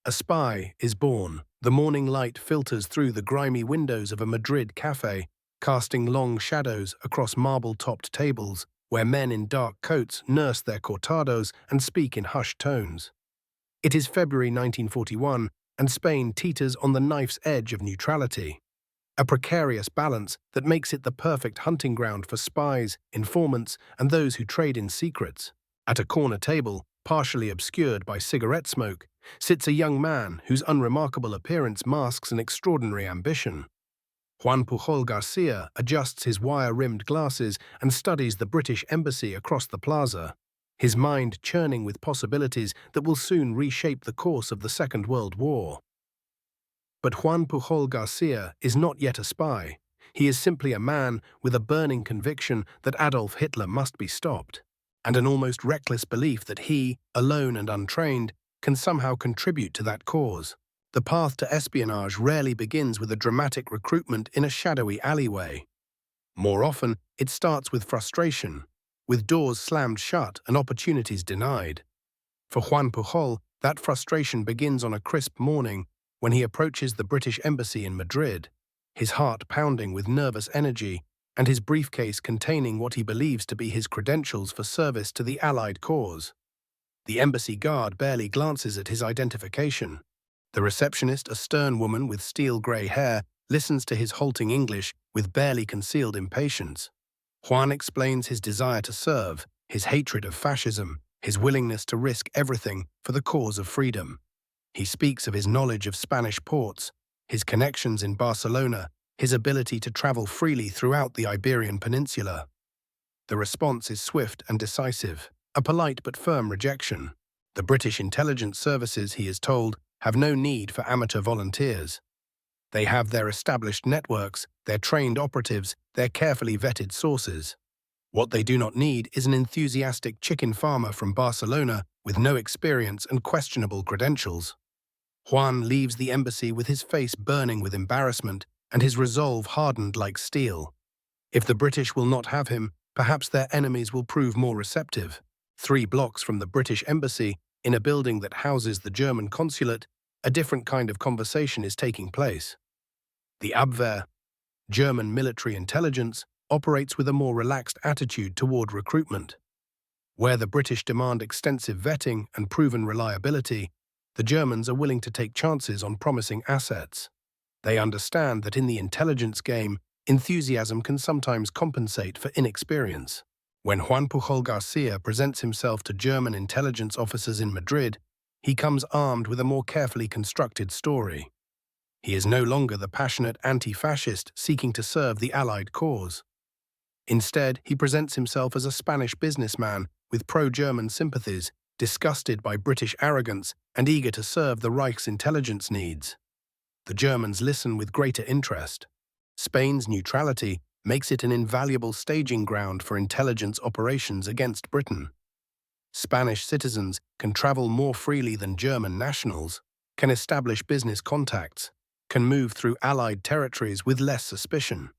A spy is born. The morning light filters through the grimy windows of a Madrid cafe, casting long shadows across marble-topped tables where men in dark coats nurse their cortados and speak in hushed tones. It is February 1941, and Spain teeters on the knife's edge of neutrality, a precarious balance that makes it the perfect hunting ground for spies, informants, and those who trade in secrets. At a corner table, partially obscured by cigarette smoke, sits a young man whose unremarkable appearance masks an extraordinary ambition. Juan Pujol Garcia adjusts his wire-rimmed glasses and studies the British embassy across the plaza, his mind churning with possibilities that will soon reshape the course of the Second World War. But Juan Pujol Garcia is not yet a spy. He is simply a man with a burning conviction that Adolf Hitler must be stopped, and an almost reckless belief that he, alone and untrained, can somehow contribute to that cause. The path to espionage rarely begins with a dramatic recruitment in a shadowy alleyway. More often, it starts with frustration, with doors slammed shut and opportunities denied. For Juan Pujol, that frustration begins on a crisp morning when he approaches the British embassy in Madrid, his heart pounding with nervous energy and his briefcase containing what he believes to be his credentials for service to the Allied cause. The embassy guard barely glances at his identification. The receptionist, a stern woman with steel-grey hair, listens to his halting English with barely concealed impatience. Juan explains his desire to serve, his hatred of fascism, his willingness to risk everything for the cause of freedom. He speaks of his knowledge of Spanish ports, his connections in Barcelona, his ability to travel freely throughout the Iberian Peninsula. The response is swift and decisive, a polite but firm rejection. The British intelligence services, he is told, have no need for amateur volunteers. They have their established networks, their trained operatives, their carefully vetted sources. What they do not need is an enthusiastic chicken farmer from Barcelona with no experience and questionable credentials. Juan leaves the embassy with his face burning with embarrassment and his resolve hardened like steel. If the British will not have him, perhaps their enemies will prove more receptive. 3 blocks from the British embassy, in a building that houses the German consulate, a different kind of conversation is taking place. The Abwehr, German military intelligence, operates with a more relaxed attitude toward recruitment. Where the British demand extensive vetting and proven reliability, the Germans are willing to take chances on promising assets. They understand that in the intelligence game, enthusiasm can sometimes compensate for inexperience. When Juan Pujol Garcia presents himself to German intelligence officers in Madrid, he comes armed with a more carefully constructed story. He is no longer the passionate anti-fascist seeking to serve the Allied cause. Instead, he presents himself as a Spanish businessman with pro-German sympathies, disgusted by British arrogance and eager to serve the Reich's intelligence needs. The Germans listen with greater interest. Spain's neutrality makes it an invaluable staging ground for intelligence operations against Britain. Spanish citizens can travel more freely than German nationals, can establish business contacts, can move through Allied territories with less suspicion.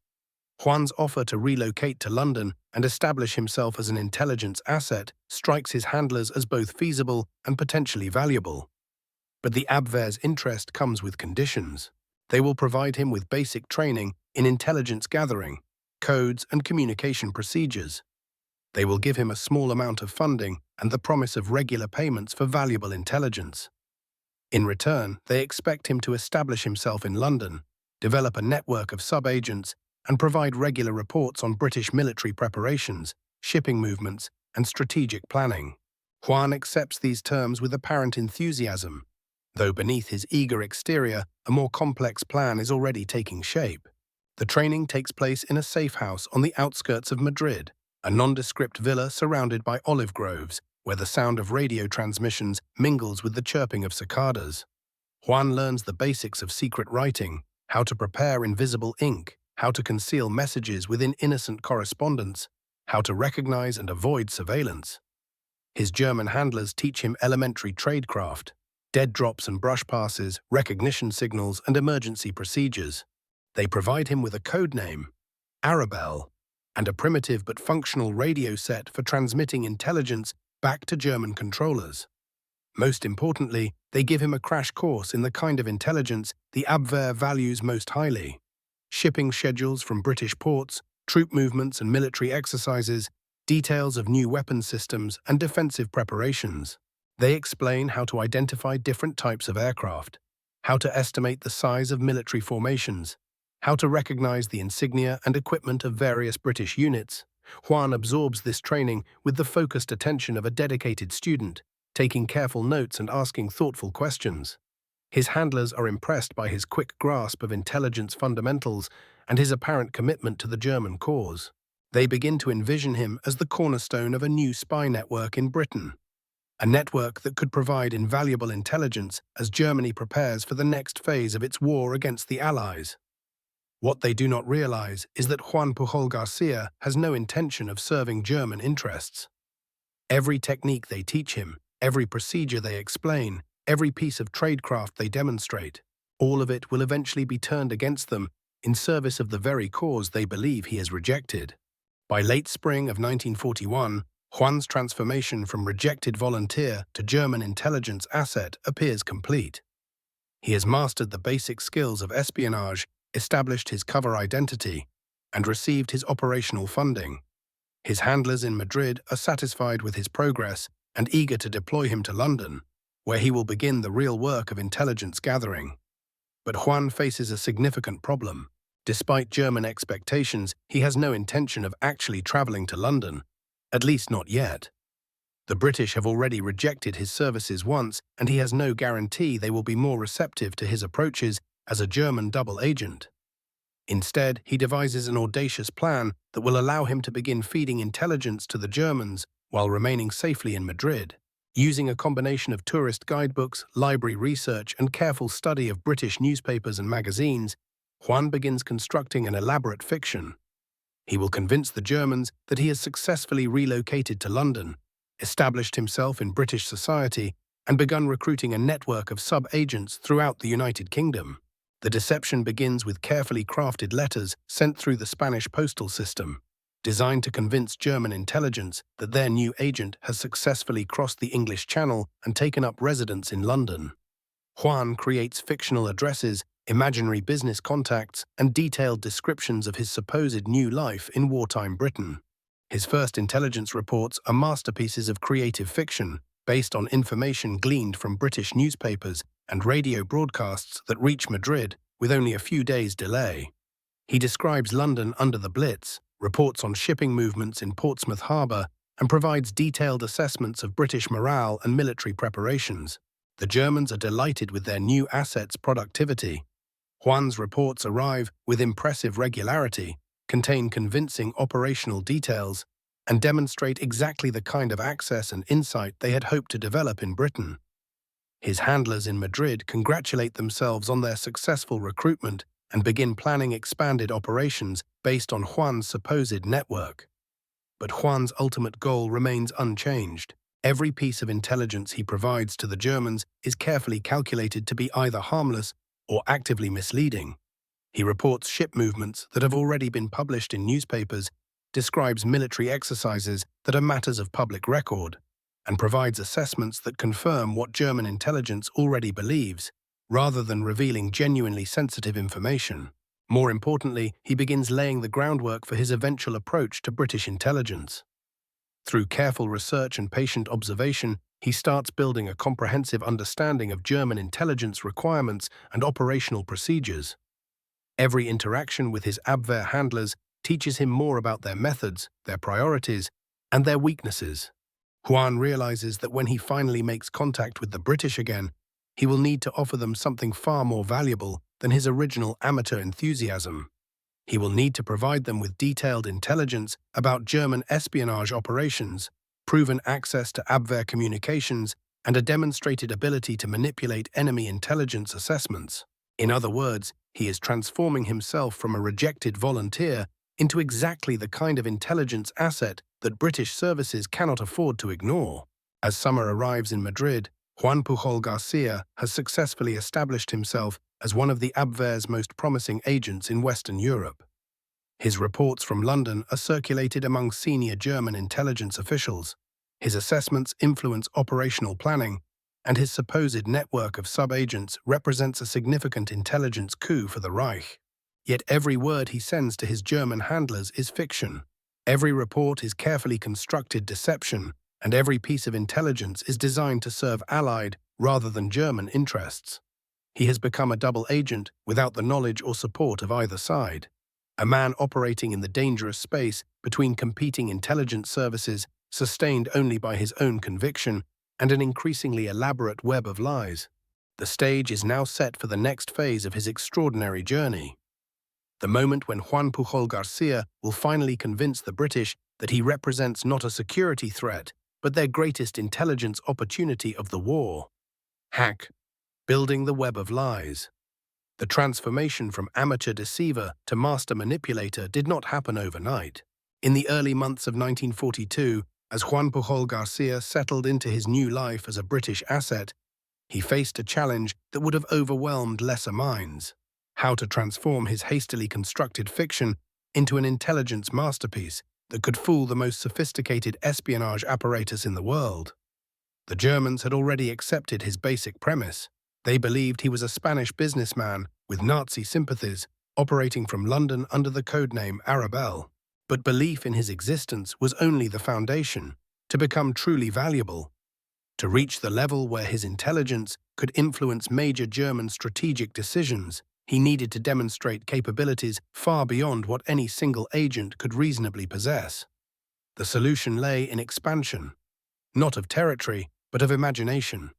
Juan's offer to relocate to London and establish himself as an intelligence asset strikes his handlers as both feasible and potentially valuable. But the Abwehr's interest comes with conditions. They will provide him with basic training in intelligence gathering, codes, and communication procedures. They will give him a small amount of funding and the promise of regular payments for valuable intelligence. In return, they expect him to establish himself in London, develop a network of sub-agents, and provide regular reports on British military preparations, shipping movements, and strategic planning. Juan accepts these terms with apparent enthusiasm, though beneath his eager exterior, a more complex plan is already taking shape. The training takes place in a safe house on the outskirts of Madrid, a nondescript villa surrounded by olive groves, where the sound of radio transmissions mingles with the chirping of cicadas. Juan learns the basics of secret writing, how to prepare invisible ink, how to conceal messages within innocent correspondence, how to recognize and avoid surveillance. His German handlers teach him elementary tradecraft, dead drops and brush passes, recognition signals, and emergency procedures. They provide him with a code name, Arabelle, and a primitive but functional radio set for transmitting intelligence back to German controllers. Most importantly, they give him a crash course in the kind of intelligence the Abwehr values most highly. Shipping schedules from British ports, troop movements and military exercises, details of new weapon systems and defensive preparations. They explain how to identify different types of aircraft, how to estimate the size of military formations, how to recognize the insignia and equipment of various British units. Juan absorbs this training with the focused attention of a dedicated student, taking careful notes and asking thoughtful questions. His handlers are impressed by his quick grasp of intelligence fundamentals and his apparent commitment to the German cause. They begin to envision him as the cornerstone of a new spy network in Britain, a network that could provide invaluable intelligence as Germany prepares for the next phase of its war against the Allies. What they do not realize is that Juan Pujol Garcia has no intention of serving German interests. Every technique they teach him, every procedure they explain, every piece of tradecraft they demonstrate, all of it will eventually be turned against them in service of the very cause they believe he has rejected. By late spring of 1941, Juan's transformation from rejected volunteer to German intelligence asset appears complete. He has mastered the basic skills of espionage, established his cover identity, and received his operational funding. His handlers in Madrid are satisfied with his progress and eager to deploy him to London, where he will begin the real work of intelligence gathering. But Juan faces a significant problem. Despite German expectations, he has no intention of actually traveling to London, at least not yet. The British have already rejected his services once, and he has no guarantee they will be more receptive to his approaches as a German double agent. Instead, he devises an audacious plan that will allow him to begin feeding intelligence to the Germans while remaining safely in Madrid. Using a combination of tourist guidebooks, library research, and careful study of British newspapers and magazines, Juan begins constructing an elaborate fiction. He will convince the Germans that he has successfully relocated to London, established himself in British society, and begun recruiting a network of sub-agents throughout the United Kingdom. The deception begins with carefully crafted letters sent through the Spanish postal system, designed to convince German intelligence that their new agent has successfully crossed the English Channel and taken up residence in London. Juan creates fictional addresses, imaginary business contacts, and detailed descriptions of his supposed new life in wartime Britain. His first intelligence reports are masterpieces of creative fiction, based on information gleaned from British newspapers and radio broadcasts that reach Madrid with only a few days' delay. He describes London under the Blitz, reports on shipping movements in Portsmouth Harbour, and provides detailed assessments of British morale and military preparations. The Germans are delighted with their new asset's productivity. Juan's reports arrive with impressive regularity, contain convincing operational details, and demonstrate exactly the kind of access and insight they had hoped to develop in Britain. His handlers in Madrid congratulate themselves on their successful recruitment and begin planning expanded operations based on Juan's supposed network. But Juan's ultimate goal remains unchanged. Every piece of intelligence he provides to the Germans is carefully calculated to be either harmless or actively misleading. He reports ship movements that have already been published in newspapers, describes military exercises that are matters of public record, and provides assessments that confirm what German intelligence already believes, rather than revealing genuinely sensitive information. More importantly, he begins laying the groundwork for his eventual approach to British intelligence. Through careful research and patient observation, he starts building a comprehensive understanding of German intelligence requirements and operational procedures. Every interaction with his Abwehr handlers teaches him more about their methods, their priorities, and their weaknesses. Juan realizes that when he finally makes contact with the British again, he will need to offer them something far more valuable than his original amateur enthusiasm. He will need to provide them with detailed intelligence about German espionage operations, proven access to Abwehr communications, and a demonstrated ability to manipulate enemy intelligence assessments. In other words, he is transforming himself from a rejected volunteer into exactly the kind of intelligence asset that British services cannot afford to ignore. As summer arrives in Madrid, Juan Pujol Garcia has successfully established himself as one of the Abwehr's most promising agents in Western Europe. His reports from London are circulated among senior German intelligence officials. His assessments influence operational planning, and his supposed network of sub-agents represents a significant intelligence coup for the Reich. Yet every word he sends to his German handlers is fiction. Every report is carefully constructed deception, and every piece of intelligence is designed to serve Allied rather than German interests. He has become a double agent without the knowledge or support of either side. A man operating in the dangerous space between competing intelligence services, sustained only by his own conviction, and an increasingly elaborate web of lies. The stage is now set for the next phase of his extraordinary journey. The moment when Juan Pujol Garcia will finally convince the British that he represents not a security threat, but their greatest intelligence opportunity of the war. Hack. Building the web of lies. The transformation from amateur deceiver to master manipulator did not happen overnight. In the early months of 1942, as Juan Pujol Garcia settled into his new life as a British asset, he faced a challenge that would have overwhelmed lesser minds: how to transform his hastily constructed fiction into an intelligence masterpiece that could fool the most sophisticated espionage apparatus in the world. The Germans had already accepted his basic premise. They believed he was a Spanish businessman with Nazi sympathies, operating from London under the codename Arabelle. But belief in his existence was only the foundation. To become truly valuable, to reach the level where his intelligence could influence major German strategic decisions, he needed to demonstrate capabilities far beyond what any single agent could reasonably possess. The solution lay in expansion, not of territory, but of imagination.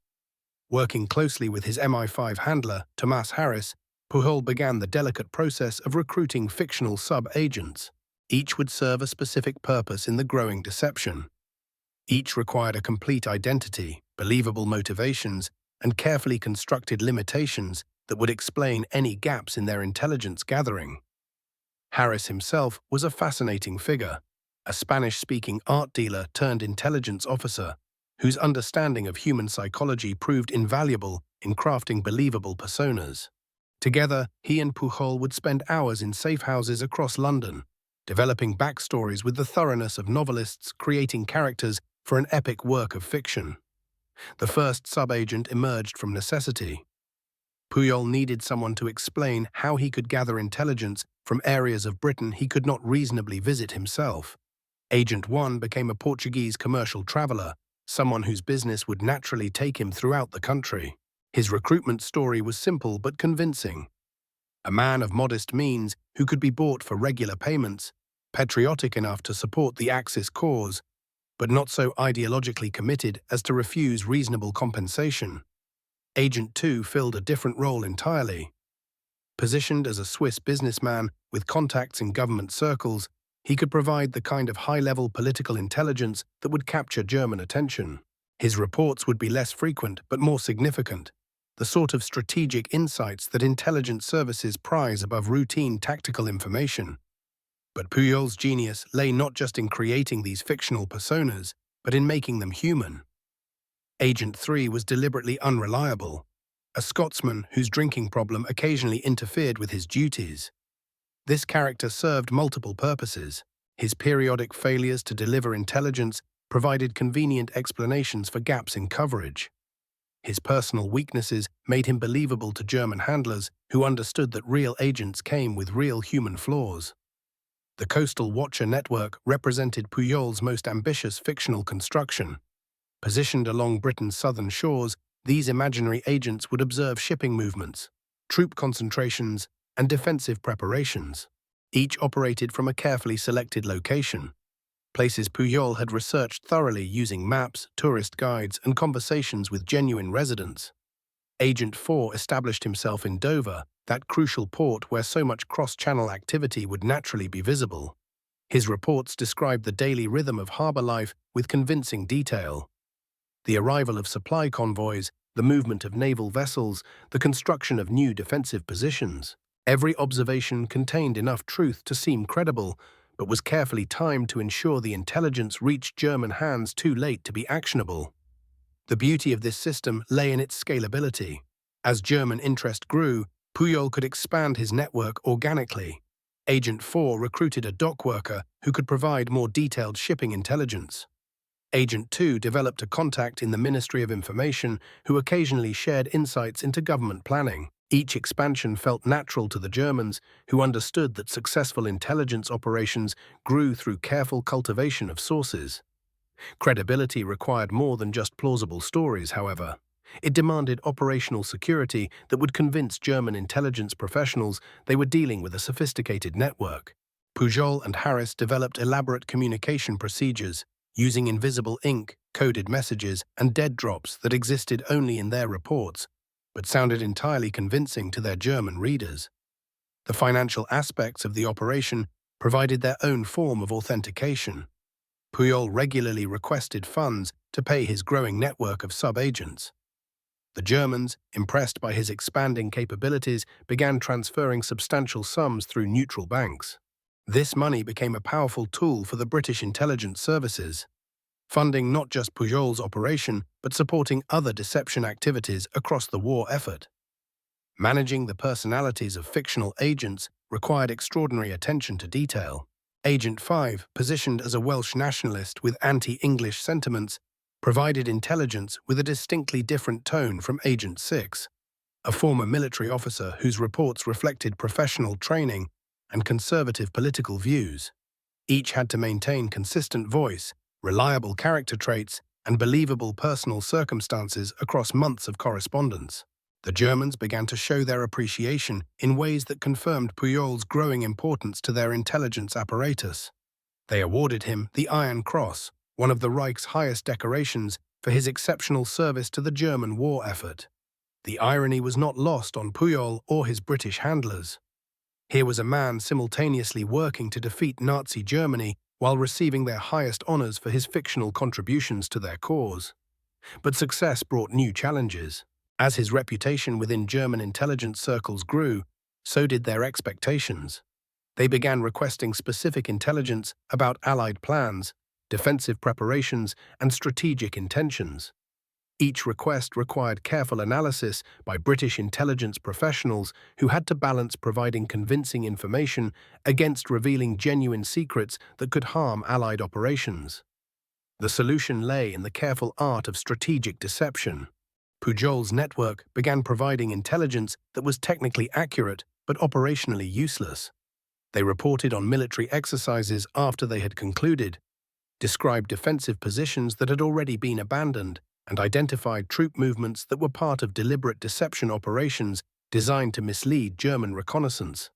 Working closely with his MI5 handler, Thomas Harris, Pujol began the delicate process of recruiting fictional sub-agents. Each would serve a specific purpose in the growing deception. Each required a complete identity, believable motivations, and carefully constructed limitations that would explain any gaps in their intelligence gathering. Harris himself was a fascinating figure, a Spanish-speaking art dealer turned intelligence officer, whose understanding of human psychology proved invaluable in crafting believable personas. Together, he and Pujol would spend hours in safe houses across London, developing backstories with the thoroughness of novelists creating characters for an epic work of fiction. The first sub-agent emerged from necessity. Pujol needed someone to explain how he could gather intelligence from areas of Britain he could not reasonably visit himself. Agent 1 became a Portuguese commercial traveller, someone whose business would naturally take him throughout the country. His recruitment story was simple but convincing. A man of modest means who could be bought for regular payments, patriotic enough to support the Axis cause, but not so ideologically committed as to refuse reasonable compensation. Agent 2 filled a different role entirely. Positioned as a Swiss businessman with contacts in government circles, he could provide the kind of high-level political intelligence that would capture German attention. His reports would be less frequent but more significant, the sort of strategic insights that intelligence services prize above routine tactical information. But Pujol's genius lay not just in creating these fictional personas, but in making them human. Agent 3 was deliberately unreliable, a Scotsman whose drinking problem occasionally interfered with his duties. This character served multiple purposes. His periodic failures to deliver intelligence provided convenient explanations for gaps in coverage. His personal weaknesses made him believable to German handlers who understood that real agents came with real human flaws. The Coastal Watcher network represented Pujol's most ambitious fictional construction. Positioned along Britain's southern shores, these imaginary agents would observe shipping movements, troop concentrations, and defensive preparations. Each operated from a carefully selected location, places Pujol had researched thoroughly using maps, tourist guides, and conversations with genuine residents. Agent 4 established himself in Dover, that crucial port where so much cross-channel activity would naturally be visible. His reports described the daily rhythm of harbor life with convincing detail. The arrival of supply convoys, the movement of naval vessels, the construction of new defensive positions. Every observation contained enough truth to seem credible, but was carefully timed to ensure the intelligence reached German hands too late to be actionable. The beauty of this system lay in its scalability. As German interest grew, Pujol could expand his network organically. Agent 4 recruited a dock worker who could provide more detailed shipping intelligence. Agent 2 developed a contact in the Ministry of Information who occasionally shared insights into government planning. Each expansion felt natural to the Germans, who understood that successful intelligence operations grew through careful cultivation of sources. Credibility required more than just plausible stories, however. It demanded operational security that would convince German intelligence professionals they were dealing with a sophisticated network. Pujol and Harris developed elaborate communication procedures, using invisible ink, coded messages, and dead drops that existed only in their reports, but sounded entirely convincing to their German readers. The financial aspects of the operation provided their own form of authentication. Pujol regularly requested funds to pay his growing network of sub-agents. The Germans, impressed by his expanding capabilities, began transferring substantial sums through neutral banks. This money became a powerful tool for the British intelligence services, funding not just Pujol's operation, but supporting other deception activities across the war effort. Managing the personalities of fictional agents required extraordinary attention to detail. Agent 5, positioned as a Welsh nationalist with anti-English sentiments, provided intelligence with a distinctly different tone from Agent 6, a former military officer whose reports reflected professional training and conservative political views. Each had to maintain consistent voice, reliable character traits, and believable personal circumstances across months of correspondence. The Germans began to show their appreciation in ways that confirmed Pujol's growing importance to their intelligence apparatus. They awarded him the Iron Cross, one of the Reich's highest decorations, for his exceptional service to the German war effort. The irony was not lost on Pujol or his British handlers. Here was a man simultaneously working to defeat Nazi Germany while receiving their highest honors for his fictional contributions to their cause. But success brought new challenges. As his reputation within German intelligence circles grew, so did their expectations. They began requesting specific intelligence about Allied plans, defensive preparations, and strategic intentions. Each request required careful analysis by British intelligence professionals who had to balance providing convincing information against revealing genuine secrets that could harm Allied operations. The solution lay in the careful art of strategic deception. Pujol's network began providing intelligence that was technically accurate but operationally useless. They reported on military exercises after they had concluded, described defensive positions that had already been abandoned, and identified troop movements that were part of deliberate deception operations designed to mislead German reconnaissance.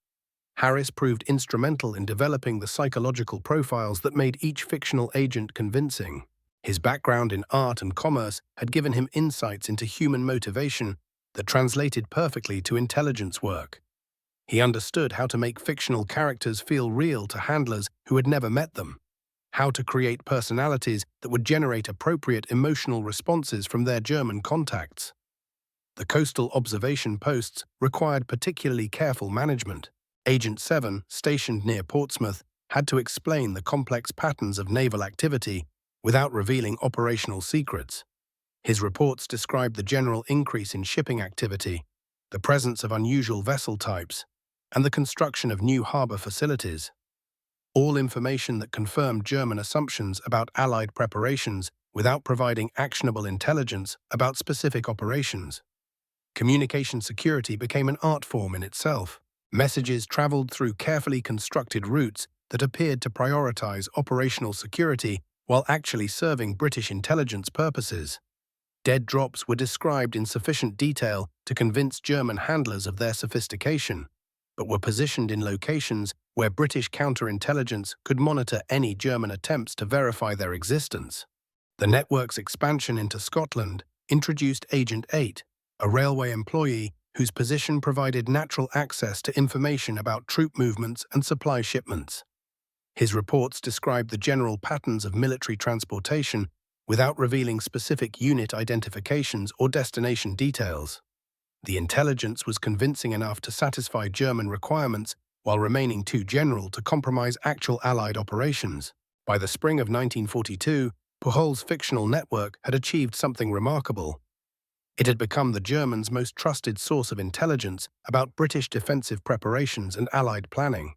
Harris proved instrumental in developing the psychological profiles that made each fictional agent convincing. His background in art and commerce had given him insights into human motivation that translated perfectly to intelligence work. He understood how to make fictional characters feel real to handlers who had never met them, how to create personalities that would generate appropriate emotional responses from their German contacts. The coastal observation posts required particularly careful management. Agent 7, stationed near Portsmouth, had to explain the complex patterns of naval activity without revealing operational secrets. His reports described the general increase in shipping activity, the presence of unusual vessel types, and the construction of new harbor facilities. All information that confirmed German assumptions about Allied preparations without providing actionable intelligence about specific operations. Communication security became an art form in itself. Messages traveled through carefully constructed routes that appeared to prioritize operational security while actually serving British intelligence purposes. Dead drops were described in sufficient detail to convince German handlers of their sophistication, but were positioned in locations where British counterintelligence could monitor any German attempts to verify their existence. The network's expansion into Scotland introduced Agent 8, a railway employee whose position provided natural access to information about troop movements and supply shipments. His reports described the general patterns of military transportation without revealing specific unit identifications or destination details. The intelligence was convincing enough to satisfy German requirements while remaining too general to compromise actual Allied operations. By the spring of 1942, Pujol's fictional network had achieved something remarkable. It had become the Germans' most trusted source of intelligence about British defensive preparations and Allied planning.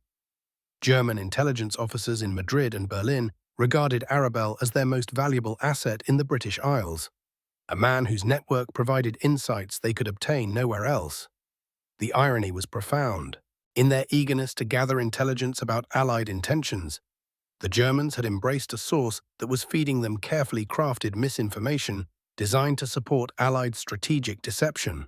German intelligence officers in Madrid and Berlin regarded Arabelle as their most valuable asset in the British Isles, a man whose network provided insights they could obtain nowhere else. The irony was profound. In their eagerness to gather intelligence about Allied intentions, the Germans had embraced a source that was feeding them carefully crafted misinformation designed to support Allied strategic deception.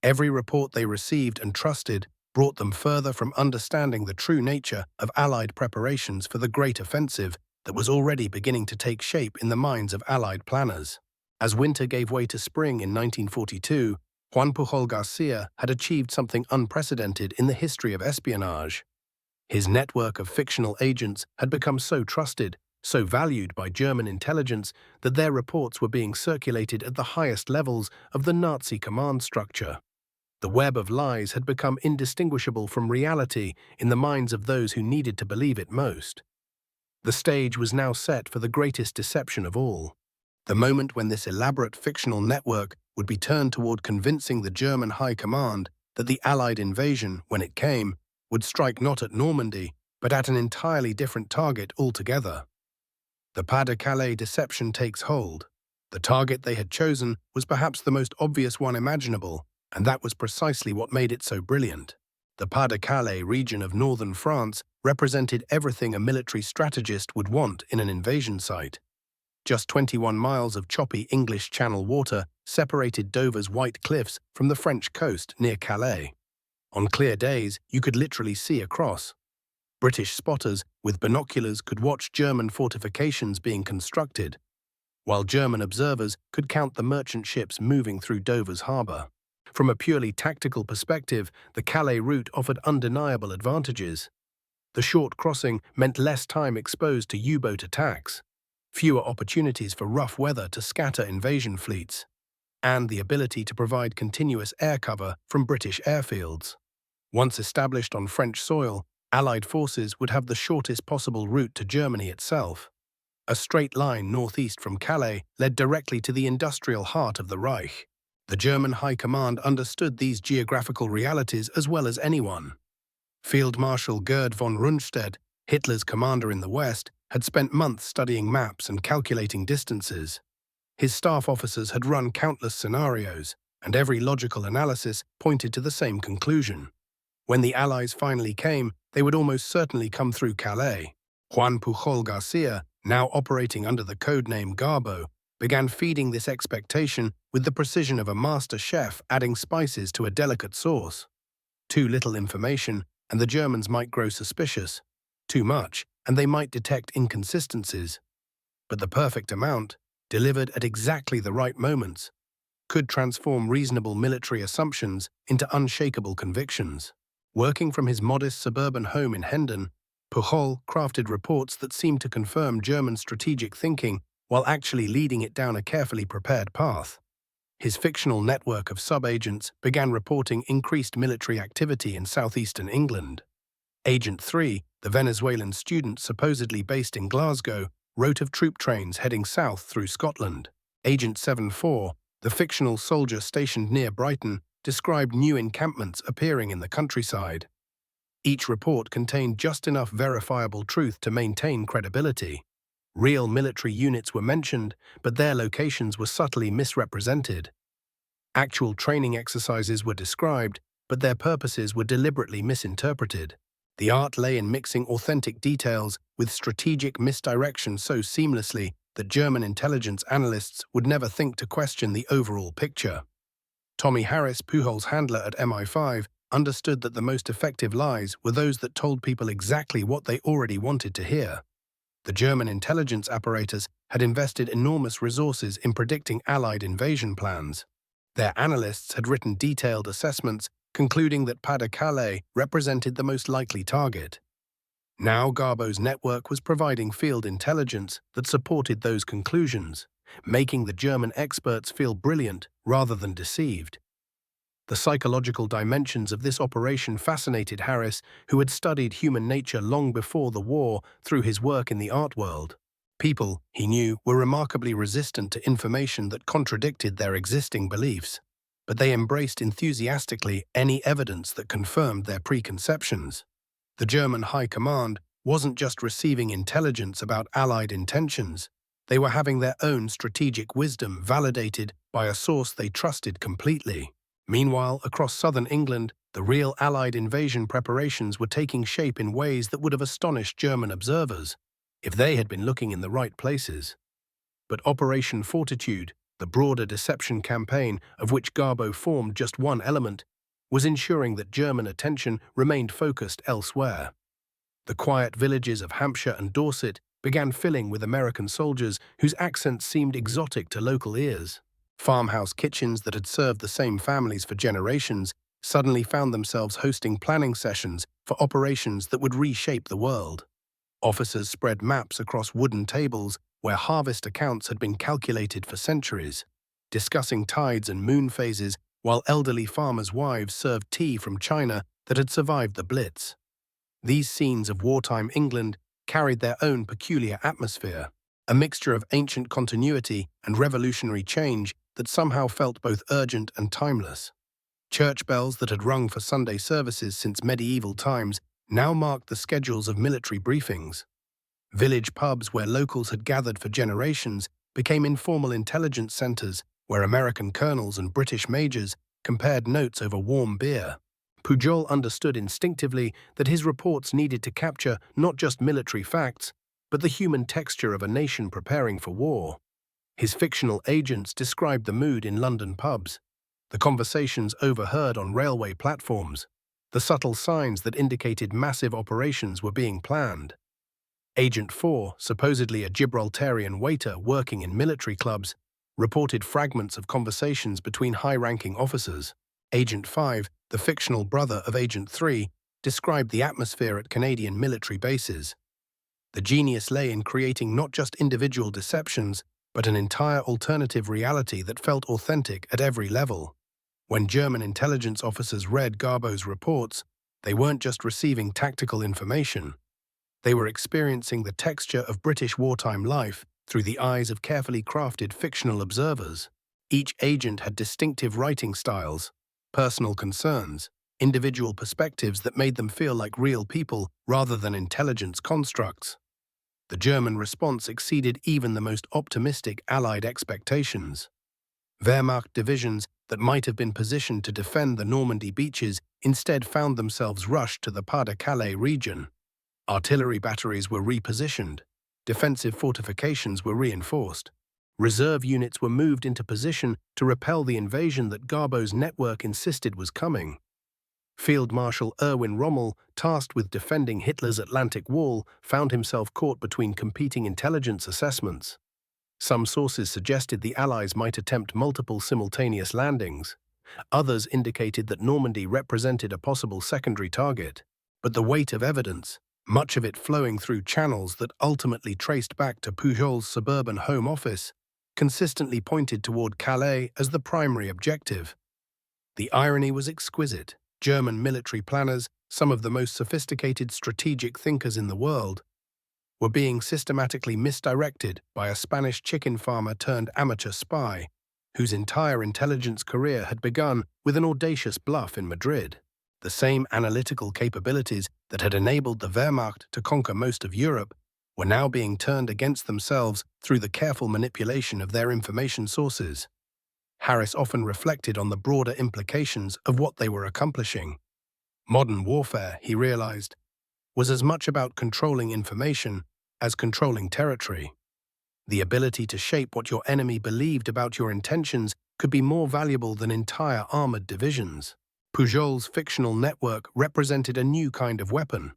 Every report they received and trusted brought them further from understanding the true nature of Allied preparations for the Great Offensive that was already beginning to take shape in the minds of Allied planners. As winter gave way to spring in 1942, Juan Pujol Garcia had achieved something unprecedented in the history of espionage. His network of fictional agents had become so trusted, so valued by German intelligence that their reports were being circulated at the highest levels of the Nazi command structure. The web of lies had become indistinguishable from reality in the minds of those who needed to believe it most. The stage was now set for the greatest deception of all. The moment when this elaborate fictional network would be turned toward convincing the German High Command that the Allied invasion, when it came, would strike not at Normandy, but at an entirely different target altogether. The Pas-de-Calais deception takes hold. The target they had chosen was perhaps the most obvious one imaginable, and that was precisely what made it so brilliant. The Pas-de-Calais region of northern France represented everything a military strategist would want in an invasion site. Just 21 miles of choppy English Channel water separated Dover's white cliffs from the French coast near Calais. On clear days, you could literally see across. British spotters with binoculars could watch German fortifications being constructed, while German observers could count the merchant ships moving through Dover's harbour. From a purely tactical perspective, the Calais route offered undeniable advantages. The short crossing meant less time exposed to U-boat attacks, fewer opportunities for rough weather to scatter invasion fleets, and the ability to provide continuous air cover from British airfields. Once established on French soil, Allied forces would have the shortest possible route to Germany itself. A straight line northeast from Calais led directly to the industrial heart of the Reich. The German High Command understood these geographical realities as well as anyone. Field Marshal Gerd von Rundstedt, Hitler's commander in the West, had spent months studying maps and calculating distances. His staff officers had run countless scenarios, and every logical analysis pointed to the same conclusion. When the Allies finally came, they would almost certainly come through Calais. Juan Pujol Garcia, now operating under the codename Garbo, began feeding this expectation with the precision of a master chef adding spices to a delicate sauce. Too little information, and the Germans might grow suspicious. Too much, and they might detect inconsistencies. But the perfect amount, delivered at exactly the right moments, could transform reasonable military assumptions into unshakable convictions. Working from his modest suburban home in Hendon, Pujol crafted reports that seemed to confirm German strategic thinking while actually leading it down a carefully prepared path. His fictional network of sub-agents began reporting increased military activity in southeastern England. Agent 3, the Venezuelan student supposedly based in Glasgow, wrote of troop trains heading south through Scotland. Agent 7-4, the fictional soldier stationed near Brighton, described new encampments appearing in the countryside. Each report contained just enough verifiable truth to maintain credibility. Real military units were mentioned, but their locations were subtly misrepresented. Actual training exercises were described, but their purposes were deliberately misinterpreted. The art lay in mixing authentic details with strategic misdirection so seamlessly that German intelligence analysts would never think to question the overall picture. Tommy Harris, Pujol's handler at MI5, understood that the most effective lies were those that told people exactly what they already wanted to hear. The German intelligence apparatus had invested enormous resources in predicting Allied invasion plans. Their analysts had written detailed assessments concluding that Pas-de-Calais represented the most likely target. Now Garbo's network was providing field intelligence that supported those conclusions, making the German experts feel brilliant rather than deceived. The psychological dimensions of this operation fascinated Harris, who had studied human nature long before the war through his work in the art world. People, he knew, were remarkably resistant to information that contradicted their existing beliefs, but they embraced enthusiastically any evidence that confirmed their preconceptions. The German High Command wasn't just receiving intelligence about Allied intentions, they were having their own strategic wisdom validated by a source they trusted completely. Meanwhile, across southern England, the real Allied invasion preparations were taking shape in ways that would have astonished German observers if they had been looking in the right places. But Operation Fortitude, the broader deception campaign of which Garbo formed just one element, was ensuring that German attention remained focused elsewhere. The quiet villages of Hampshire and Dorset began filling with American soldiers whose accents seemed exotic to local ears. Farmhouse kitchens that had served the same families for generations suddenly found themselves hosting planning sessions for operations that would reshape the world. Officers spread maps across wooden tables where harvest accounts had been calculated for centuries, discussing tides and moon phases while elderly farmers' wives served tea from China that had survived the Blitz. These scenes of wartime England carried their own peculiar atmosphere, a mixture of ancient continuity and revolutionary change that somehow felt both urgent and timeless. Church bells that had rung for Sunday services since medieval times now marked the schedules of military briefings. Village pubs where locals had gathered for generations became informal intelligence centers where American colonels and British majors compared notes over warm beer. Pujol understood instinctively that his reports needed to capture not just military facts, but the human texture of a nation preparing for war. His fictional agents described the mood in London pubs, the conversations overheard on railway platforms, the subtle signs that indicated massive operations were being planned. Agent 4, supposedly a Gibraltarian waiter working in military clubs, reported fragments of conversations between high-ranking officers. Agent 5, the fictional brother of Agent 3, described the atmosphere at Canadian military bases. The genius lay in creating not just individual deceptions, but an entire alternative reality that felt authentic at every level. When German intelligence officers read Garbo's reports, they weren't just receiving tactical information. They were experiencing the texture of British wartime life through the eyes of carefully crafted fictional observers. Each agent had distinctive writing styles, personal concerns, individual perspectives that made them feel like real people rather than intelligence constructs. The German response exceeded even the most optimistic Allied expectations. Wehrmacht divisions that might have been positioned to defend the Normandy beaches instead found themselves rushed to the Pas-de-Calais region. Artillery batteries were repositioned, defensive fortifications were reinforced, reserve units were moved into position to repel the invasion that Garbo's network insisted was coming. Field Marshal Erwin Rommel, tasked with defending Hitler's Atlantic Wall, found himself caught between competing intelligence assessments. Some sources suggested the Allies might attempt multiple simultaneous landings. Others indicated that Normandy represented a possible secondary target. But the weight of evidence, much of it flowing through channels that ultimately traced back to Pujol's suburban home office, consistently pointed toward Calais as the primary objective. The irony was exquisite. German military planners, some of the most sophisticated strategic thinkers in the world, were being systematically misdirected by a Spanish chicken farmer turned amateur spy, whose entire intelligence career had begun with an audacious bluff in Madrid. The same analytical capabilities that had enabled the Wehrmacht to conquer most of Europe were now being turned against themselves through the careful manipulation of their information sources. Harris often reflected on the broader implications of what they were accomplishing. Modern warfare, he realized, was as much about controlling information as controlling territory. The ability to shape what your enemy believed about your intentions could be more valuable than entire armored divisions. Pujol's fictional network represented a new kind of weapon,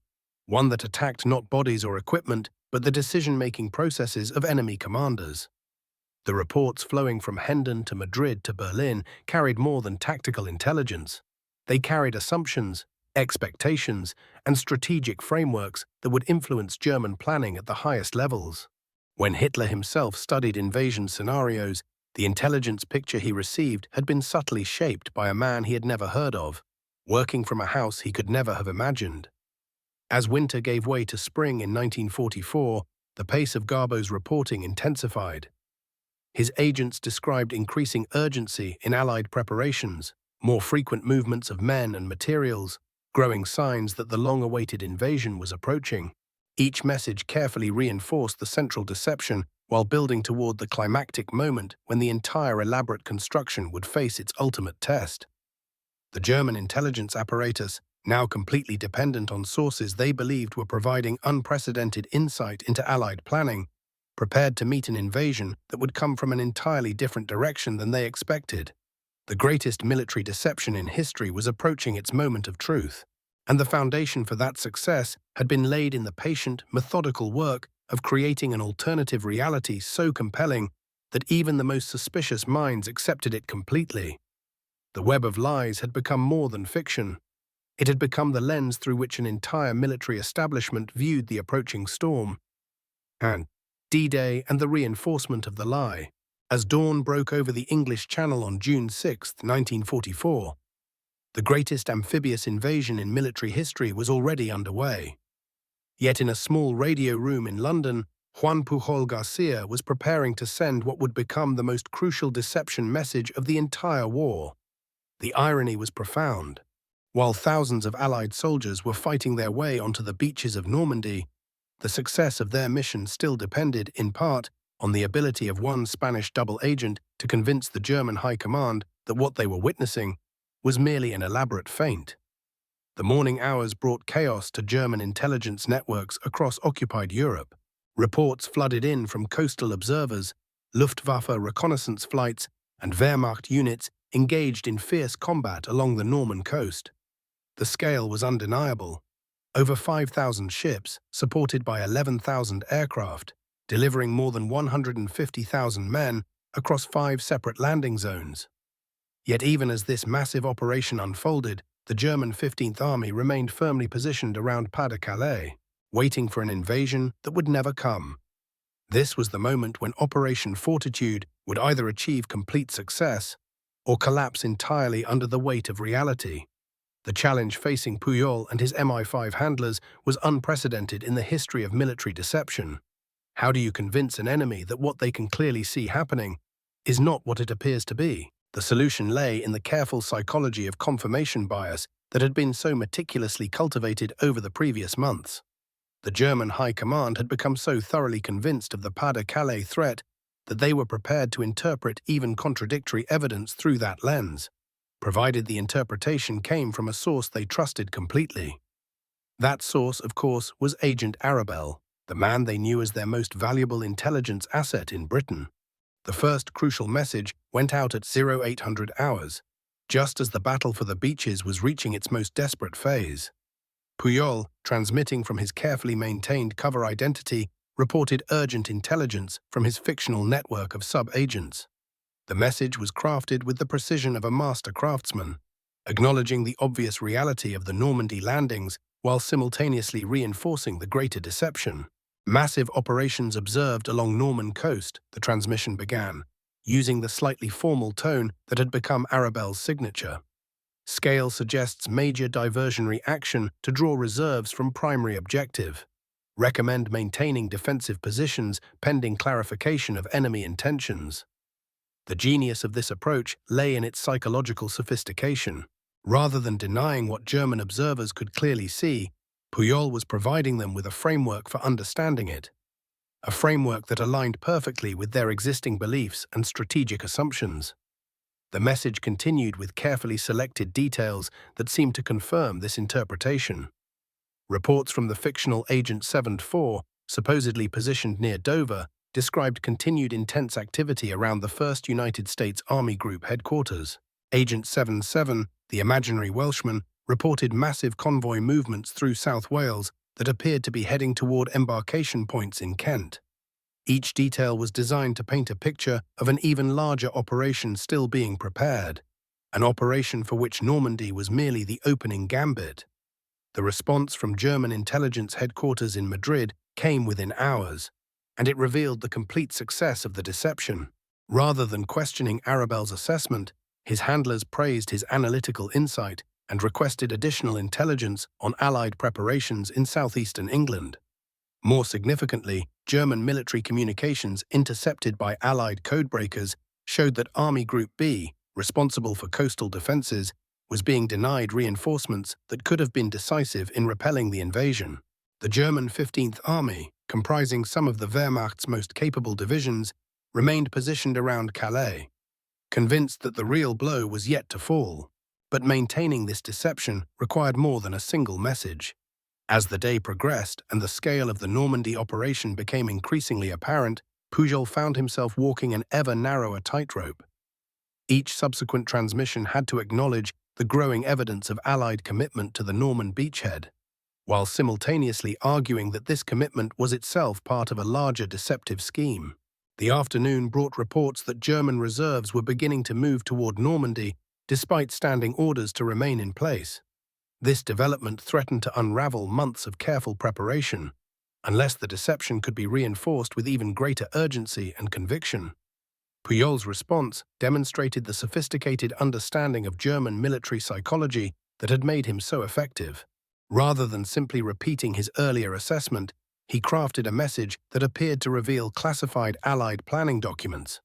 one that attacked not bodies or equipment, but the decision-making processes of enemy commanders. The reports flowing from Hendon to Madrid to Berlin carried more than tactical intelligence. They carried assumptions, expectations, and strategic frameworks that would influence German planning at the highest levels. When Hitler himself studied invasion scenarios, the intelligence picture he received had been subtly shaped by a man he had never heard of, working from a house he could never have imagined. As winter gave way to spring in 1944, the pace of Garbo's reporting intensified. His agents described increasing urgency in Allied preparations, more frequent movements of men and materials, growing signs that the long-awaited invasion was approaching. Each message carefully reinforced the central deception while building toward the climactic moment when the entire elaborate construction would face its ultimate test. The German intelligence apparatus, now completely dependent on sources they believed were providing unprecedented insight into Allied planning, prepared to meet an invasion that would come from an entirely different direction than they expected. The greatest military deception in history was approaching its moment of truth, and the foundation for that success had been laid in the patient, methodical work of creating an alternative reality so compelling that even the most suspicious minds accepted it completely. The web of lies had become more than fiction. It had become the lens through which an entire military establishment viewed the approaching storm. And D-Day and the reinforcement of the lie. As dawn broke over the English Channel on June 6, 1944, the greatest amphibious invasion in military history was already underway. Yet in a small radio room in London, Juan Pujol Garcia was preparing to send what would become the most crucial deception message of the entire war. The irony was profound. While thousands of Allied soldiers were fighting their way onto the beaches of Normandy, the success of their mission still depended, in part, on the ability of one Spanish double agent to convince the German High Command that what they were witnessing was merely an elaborate feint. The morning hours brought chaos to German intelligence networks across occupied Europe. Reports flooded in from coastal observers, Luftwaffe reconnaissance flights, and Wehrmacht units engaged in fierce combat along the Norman coast. The scale was undeniable. Over 5,000 ships, supported by 11,000 aircraft, delivering more than 150,000 men across 5 separate landing zones. Yet even as this massive operation unfolded, the German 15th Army remained firmly positioned around Pas-de-Calais, waiting for an invasion that would never come. This was the moment when Operation Fortitude would either achieve complete success or collapse entirely under the weight of reality. The challenge facing Pujol and his Mi-5 handlers was unprecedented in the history of military deception. How do you convince an enemy that what they can clearly see happening is not what it appears to be? The solution lay in the careful psychology of confirmation bias that had been so meticulously cultivated over the previous months. The German High Command had become so thoroughly convinced of the Pas-de-Calais threat that they were prepared to interpret even contradictory evidence through that lens, provided the interpretation came from a source they trusted completely. That source, of course, was Agent Arabelle, the man they knew as their most valuable intelligence asset in Britain. The first crucial message went out at 0800 hours, just as the battle for the beaches was reaching its most desperate phase. Pujol, transmitting from his carefully maintained cover identity, reported urgent intelligence from his fictional network of sub-agents. The message was crafted with the precision of a master craftsman, acknowledging the obvious reality of the Normandy landings while simultaneously reinforcing the greater deception. Massive operations observed along Norman coast, the transmission began, using the slightly formal tone that had become Arabelle's signature. Scale suggests major diversionary action to draw reserves from primary objective. Recommend maintaining defensive positions pending clarification of enemy intentions. The genius of this approach lay in its psychological sophistication. Rather than denying what German observers could clearly see, Pujol was providing them with a framework for understanding it. A framework that aligned perfectly with their existing beliefs and strategic assumptions. The message continued with carefully selected details that seemed to confirm this interpretation. Reports from the fictional Agent 74, supposedly positioned near Dover, described continued intense activity around the 1st United States Army Group headquarters. Agent 77, the imaginary Welshman, reported massive convoy movements through South Wales that appeared to be heading toward embarkation points in Kent. Each detail was designed to paint a picture of an even larger operation still being prepared, an operation for which Normandy was merely the opening gambit. The response from German intelligence headquarters in Madrid came within hours, and it revealed the complete success of the deception. Rather than questioning Arabelle's assessment, his handlers praised his analytical insight and requested additional intelligence on Allied preparations in southeastern England. More significantly, German military communications intercepted by Allied codebreakers showed that Army Group B, responsible for coastal defenses, was being denied reinforcements that could have been decisive in repelling the invasion. The German 15th Army, comprising some of the Wehrmacht's most capable divisions, remained positioned around Calais, convinced that the real blow was yet to fall. But maintaining this deception required more than a single message. As the day progressed and the scale of the Normandy operation became increasingly apparent, Pujol found himself walking an ever narrower tightrope. Each subsequent transmission had to acknowledge the growing evidence of Allied commitment to the Norman beachhead, while simultaneously arguing that this commitment was itself part of a larger deceptive scheme. The afternoon brought reports that German reserves were beginning to move toward Normandy despite standing orders to remain in place. This development threatened to unravel months of careful preparation, unless the deception could be reinforced with even greater urgency and conviction. Pujol's response demonstrated the sophisticated understanding of German military psychology that had made him so effective. Rather than simply repeating his earlier assessment, he crafted a message that appeared to reveal classified Allied planning documents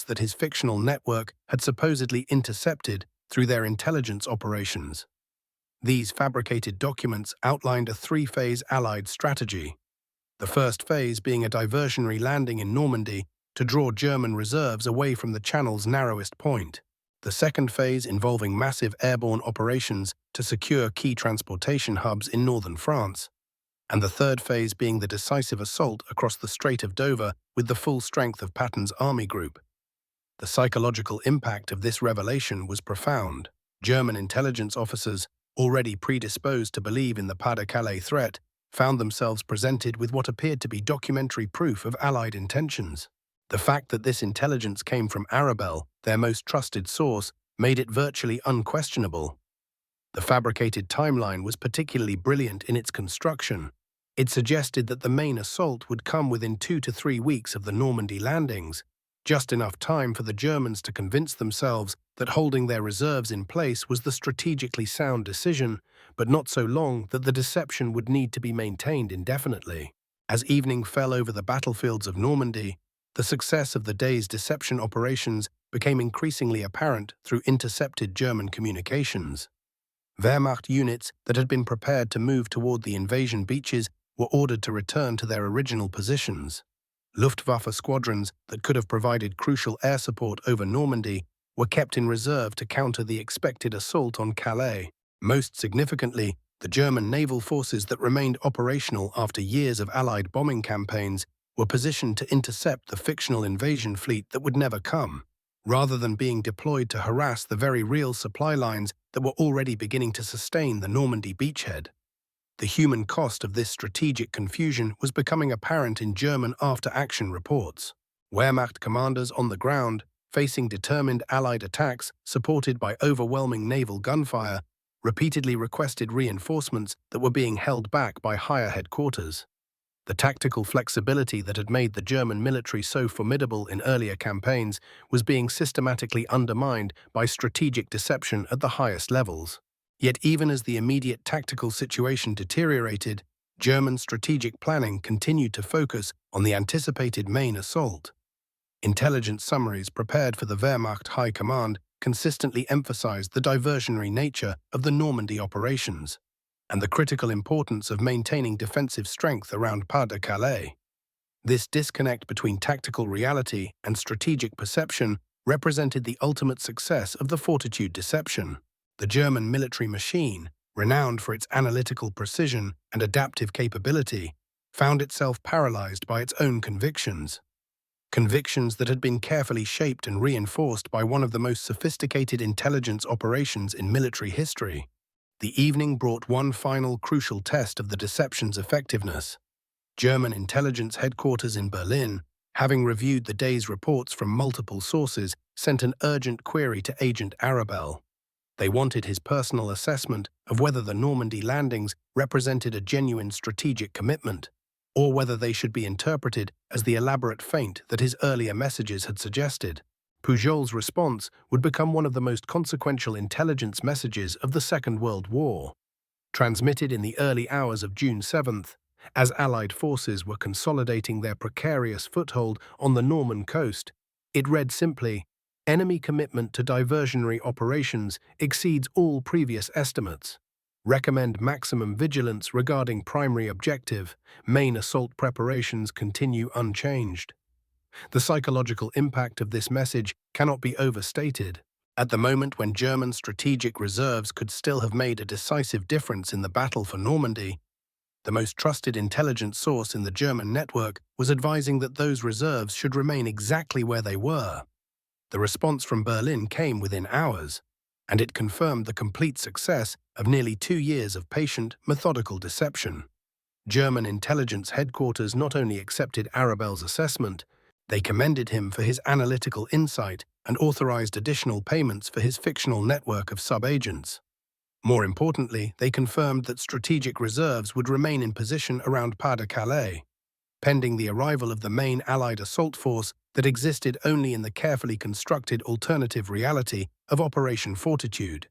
that his fictional network had supposedly intercepted through their intelligence operations. These fabricated documents outlined a three-phase Allied strategy, the first phase being a diversionary landing in Normandy to draw German reserves away from the Channel's narrowest point. The second phase involving massive airborne operations to secure key transportation hubs in northern France, and the third phase being the decisive assault across the Strait of Dover with the full strength of Patton's army group. The psychological impact of this revelation was profound. German intelligence officers, already predisposed to believe in the Pas-de-Calais threat, found themselves presented with what appeared to be documentary proof of Allied intentions. The fact that this intelligence came from Arabelle, their most trusted source, made it virtually unquestionable. The fabricated timeline was particularly brilliant in its construction. It suggested that the main assault would come within 2 to 3 weeks of the Normandy landings, just enough time for the Germans to convince themselves that holding their reserves in place was the strategically sound decision, but not so long that the deception would need to be maintained indefinitely. As evening fell over the battlefields of Normandy, the success of the day's deception operations became increasingly apparent through intercepted German communications. Wehrmacht units that had been prepared to move toward the invasion beaches were ordered to return to their original positions. Luftwaffe squadrons that could have provided crucial air support over Normandy were kept in reserve to counter the expected assault on Calais. Most significantly, the German naval forces that remained operational after years of Allied bombing campaigns were positioned to intercept the fictional invasion fleet that would never come, rather than being deployed to harass the very real supply lines that were already beginning to sustain the Normandy beachhead. The human cost of this strategic confusion was becoming apparent in German after-action reports. Wehrmacht commanders on the ground, facing determined Allied attacks supported by overwhelming naval gunfire, repeatedly requested reinforcements that were being held back by higher headquarters. The tactical flexibility that had made the German military so formidable in earlier campaigns was being systematically undermined by strategic deception at the highest levels. Yet even as the immediate tactical situation deteriorated, German strategic planning continued to focus on the anticipated main assault. Intelligence summaries prepared for the Wehrmacht High Command consistently emphasized the diversionary nature of the Normandy operations and the critical importance of maintaining defensive strength around Pas-de-Calais. This disconnect between tactical reality and strategic perception represented the ultimate success of the fortitude deception. The German military machine, renowned for its analytical precision and adaptive capability, found itself paralyzed by its own convictions that had been carefully shaped and reinforced by one of the most sophisticated intelligence operations in military history. The evening brought one final crucial test of the deception's effectiveness. German intelligence headquarters in Berlin, having reviewed the day's reports from multiple sources, sent an urgent query to Agent Arabelle. They wanted his personal assessment of whether the Normandy landings represented a genuine strategic commitment, or whether they should be interpreted as the elaborate feint that his earlier messages had suggested. Pujol's response would become one of the most consequential intelligence messages of the Second World War. Transmitted in the early hours of June 7th, as Allied forces were consolidating their precarious foothold on the Norman coast, it read simply, "Enemy commitment to diversionary operations exceeds all previous estimates." Recommend maximum vigilance regarding primary objective. Main assault preparations continue unchanged. The psychological impact of this message cannot be overstated. At the moment when German strategic reserves could still have made a decisive difference in the battle for Normandy, the most trusted intelligence source in the German network was advising that those reserves should remain exactly where they were. The response from Berlin came within hours, and it confirmed the complete success of nearly 2 years of patient, methodical deception. German intelligence headquarters not only accepted Arabel's assessment, they commended him for his analytical insight and authorized additional payments for his fictional network of sub-agents. More importantly, they confirmed that strategic reserves would remain in position around Pas-de-Calais, pending the arrival of the main Allied assault force that existed only in the carefully constructed alternative reality of Operation Fortitude.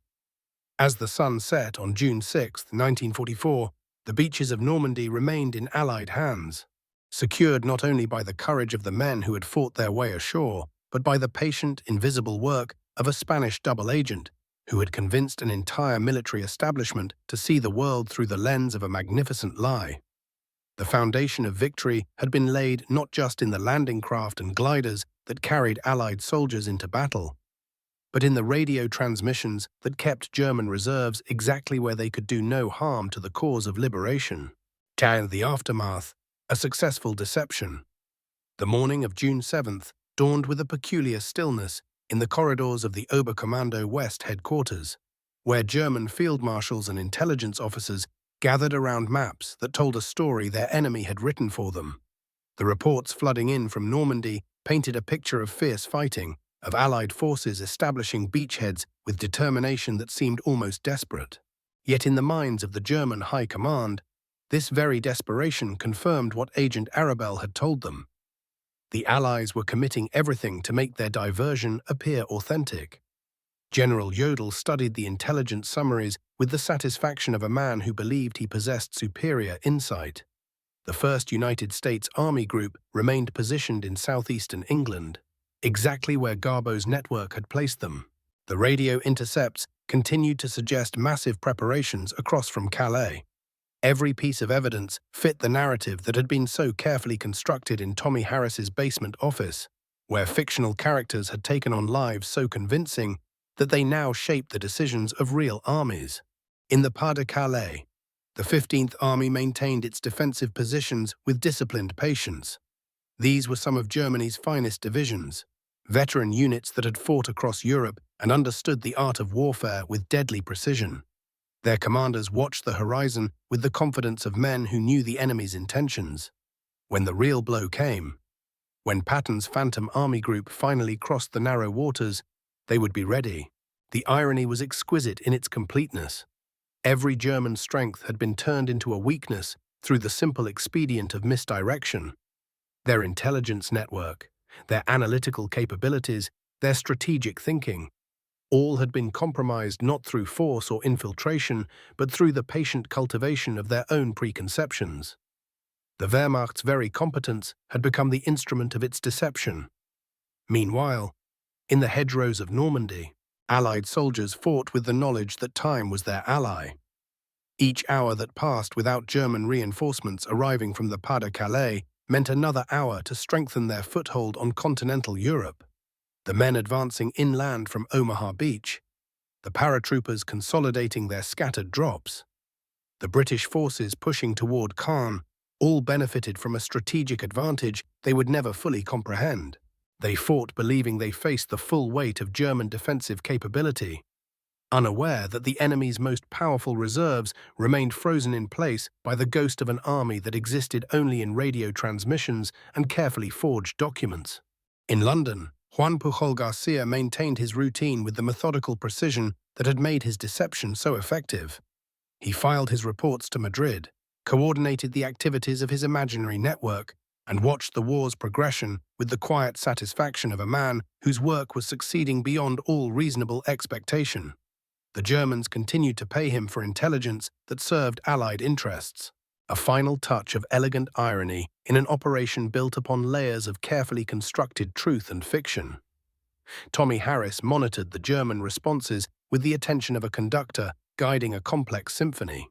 As the sun set on June 6, 1944, the beaches of Normandy remained in Allied hands, secured not only by the courage of the men who had fought their way ashore, but by the patient, invisible work of a Spanish double agent who had convinced an entire military establishment to see the world through the lens of a magnificent lie. The foundation of victory had been laid not just in the landing craft and gliders that carried Allied soldiers into battle, but in the radio transmissions that kept German reserves exactly where they could do no harm to the cause of liberation. The aftermath, a successful deception. The morning of June 7th dawned with a peculiar stillness in the corridors of the Oberkommando West headquarters, where German field marshals and intelligence officers gathered around maps that told a story their enemy had written for them. The reports flooding in from Normandy painted a picture of fierce fighting, of Allied forces establishing beachheads with determination that seemed almost desperate. Yet in the minds of the German High Command, this very desperation confirmed what Agent Arabel had told them. The Allies were committing everything to make their diversion appear authentic. General Jodl studied the intelligence summaries with the satisfaction of a man who believed he possessed superior insight. The 1st United States Army Group remained positioned in southeastern England, exactly where Garbo's network had placed them. The radio intercepts continued to suggest massive preparations across from Calais. Every piece of evidence fit the narrative that had been so carefully constructed in Tommy Harris's basement office, where fictional characters had taken on lives so convincing that they now shaped the decisions of real armies. In the Pas-de-Calais, the 15th Army maintained its defensive positions with disciplined patience. These were some of Germany's finest divisions, veteran units that had fought across Europe and understood the art of warfare with deadly precision. Their commanders watched the horizon with the confidence of men who knew the enemy's intentions. When the real blow came, when Patton's Phantom Army Group finally crossed the narrow waters, they would be ready. The irony was exquisite in its completeness. Every German strength had been turned into a weakness through the simple expedient of misdirection. Their intelligence network, their analytical capabilities, their strategic thinking, all had been compromised not through force or infiltration, but through the patient cultivation of their own preconceptions. The Wehrmacht's very competence had become the instrument of its deception. Meanwhile, in the hedgerows of Normandy, Allied soldiers fought with the knowledge that time was their ally. Each hour that passed without German reinforcements arriving from the Pas-de-Calais meant another hour to strengthen their foothold on continental Europe. The men advancing inland from Omaha Beach, the paratroopers consolidating their scattered drops, the British forces pushing toward Caen, all benefited from a strategic advantage they would never fully comprehend. They fought believing they faced the full weight of German defensive capability, unaware that the enemy's most powerful reserves remained frozen in place by the ghost of an army that existed only in radio transmissions and carefully forged documents. In London, Juan Pujol Garcia maintained his routine with the methodical precision that had made his deception so effective. He filed his reports to Madrid, coordinated the activities of his imaginary network, and watched the war's progression with the quiet satisfaction of a man whose work was succeeding beyond all reasonable expectation. The Germans continued to pay him for intelligence that served Allied interests, a final touch of elegant irony in an operation built upon layers of carefully constructed truth and fiction. Tommy Harris monitored the German responses with the attention of a conductor guiding a complex symphony.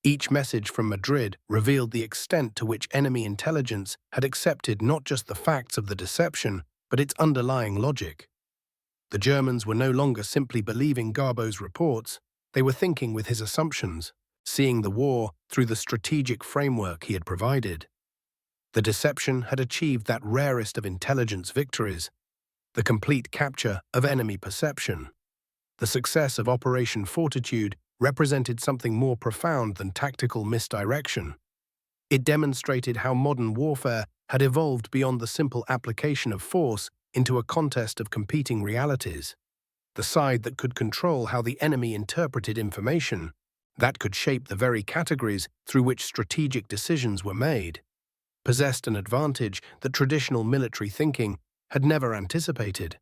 Each message from Madrid revealed the extent to which enemy intelligence had accepted not just the facts of the deception, but its underlying logic. The Germans were no longer simply believing Garbo's reports, they were thinking with his assumptions, seeing the war through the strategic framework he had provided. The deception had achieved that rarest of intelligence victories, the complete capture of enemy perception. The success of Operation Fortitude represented something more profound than tactical misdirection. It demonstrated how modern warfare had evolved beyond the simple application of force into a contest of competing realities. The side that could control how the enemy interpreted information, that could shape the very categories through which strategic decisions were made, possessed an advantage that traditional military thinking had never anticipated.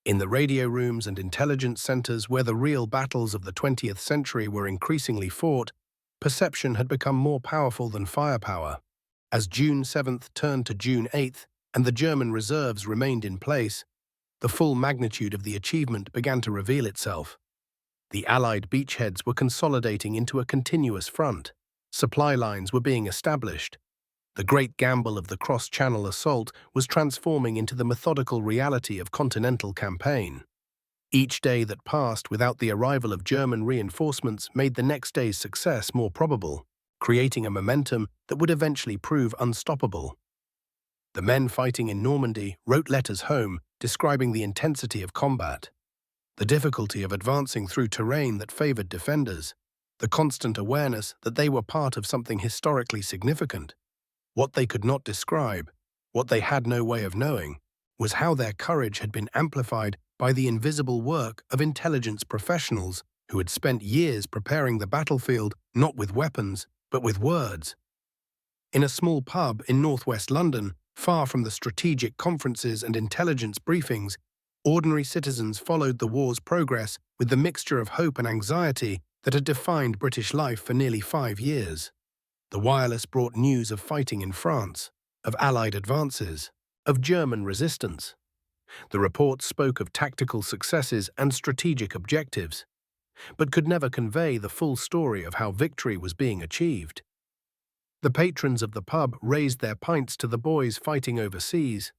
In the radio rooms and intelligence centers where the real battles of the 20th century were increasingly fought, perception had become more powerful than firepower. As June 7th turned to June 8th and the German reserves remained in place, the full magnitude of the achievement began to reveal itself. The Allied beachheads were consolidating into a continuous front. Supply lines were being established. The great gamble of the cross-channel assault was transforming into the methodical reality of continental campaign. Each day that passed without the arrival of German reinforcements made the next day's success more probable, creating a momentum that would eventually prove unstoppable. The men fighting in Normandy wrote letters home describing the intensity of combat, the difficulty of advancing through terrain that favored defenders, the constant awareness that they were part of something historically significant. What they could not describe, what they had no way of knowing, was how their courage had been amplified by the invisible work of intelligence professionals who had spent years preparing the battlefield not with weapons, but with words. In a small pub in northwest London, far from the strategic conferences and intelligence briefings, ordinary citizens followed the war's progress with the mixture of hope and anxiety that had defined British life for nearly 5 years. The wireless brought news of fighting in France, of Allied advances, of German resistance. The reports spoke of tactical successes and strategic objectives, but could never convey the full story of how victory was being achieved. The patrons of the pub raised their pints to the boys fighting overseas,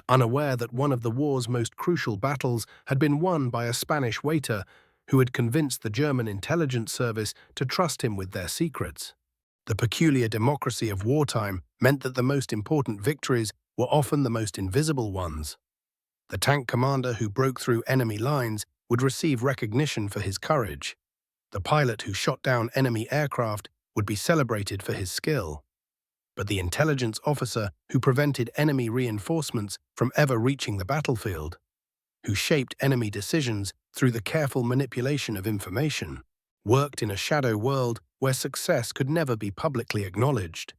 unaware that one of the war's most crucial battles had been won by a Spanish waiter who had convinced the German intelligence service to trust him with their secrets. The peculiar democracy of wartime meant that the most important victories were often the most invisible ones. The tank commander who broke through enemy lines would receive recognition for his courage. The pilot who shot down enemy aircraft would be celebrated for his skill. But the intelligence officer who prevented enemy reinforcements from ever reaching the battlefield, who shaped enemy decisions through the careful manipulation of information, worked in a shadow world where success could never be publicly acknowledged.